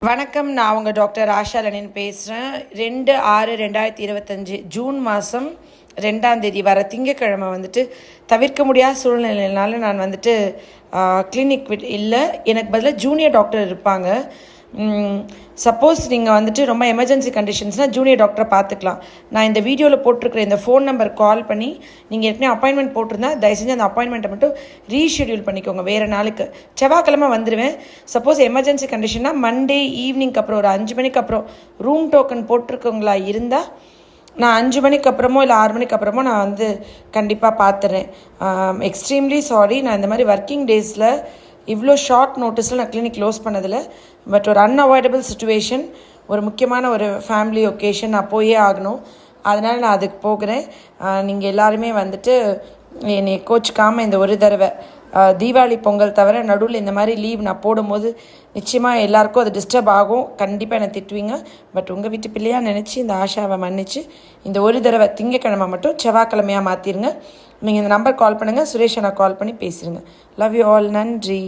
வணக்கம். நான் உங்கள் டாக்டர் ஆஷா லெனின் பேசுகிறேன். 2/6/2025 ஜூன் மாதம் 2ஆம் தேதி வர திங்கக்கிழமை தவிர்க்க முடியாத சூழ்நிலையினால நான் கிளினிக் இல்லை, எனக்கு பதிலாக ஜூனியர் டாக்டர் இருப்பாங்க. சப்போஸ் நீங்கள் ரொம்ப எமர்ஜென்சி கண்டிஷன்ஸ்னால் ஜூனியர் டாக்டரை பார்த்துக்கலாம். நான் இந்த வீடியோவில் போட்டிருக்கிற இந்த ஃபோன் நம்பர் கால் பண்ணி நீங்கள் ஏற்கனவே அப்பாயின்மெண்ட் போட்டிருந்தா தயவு செஞ்சு அந்த அப்பாயின்மெண்ட்டை மட்டும் ரீஷெடியூல் பண்ணிக்கோங்க. வேறு நாளுக்கு செவ்வாய்க்கிழமை வந்துடுவேன். சப்போஸ் எமர்ஜென்சி கண்டிஷன்னா மண்டே ஈவினிங்க்கு அப்புறம் ஒரு 5 மணிக்கு அப்புறம் ரூம் டோக்கன் போட்டிருக்கவங்களா இருந்தால் நான் 5 மணிக்கு அப்புறமோ இல்லை 6 மணிக்கு அப்புறமோ நான் கண்டிப்பாக பார்த்துறேன். எக்ஸ்ட்ரீம்லி சாரி, நான் இந்த மாதிரி ஒர்க்கிங் டேஸில் இவ்வளோ ஷார்ட் நோட்டீஸில் நான் கிளினிக் க்ளோஸ் பண்ணதில்லை. பட் ஒரு அன்அவாய்டபிள் சுச்சுவேஷன், ஒரு முக்கியமான ஒரு ஃபேமிலி ஒகேஷன், நான் போயே ஆகணும். அதனால் நான் அதுக்கு போகிறேன். நீங்கள் எல்லாருமே என்னை கோச்சிக்காமல் இந்த ஒரு தடவை தீபாவளி பொங்கல் தவிர நடுவில் இந்த மாதிரி லீவ் நான் போடும்போது நிச்சயமாக எல்லாேருக்கும் அது டிஸ்டர்ப் ஆகும். கண்டிப்பாக என்னை திட்டுவீங்க. பட் உங்கள் வீட்டு பிள்ளையாக நினச்சி இந்த ஆஷாவை மன்னிச்சு இந்த ஒரு தடவை திங்கக்கிழமை மட்டும் செவ்வாய்க்கிழமையாக மாற்றிடுங்க. நீங்கள் இந்த நம்பர் கால் பண்ணுங்கள், சுரேஷ் அண்ணா கால் பண்ணி பேசுகிறேங்க. Love you all. நன்றி.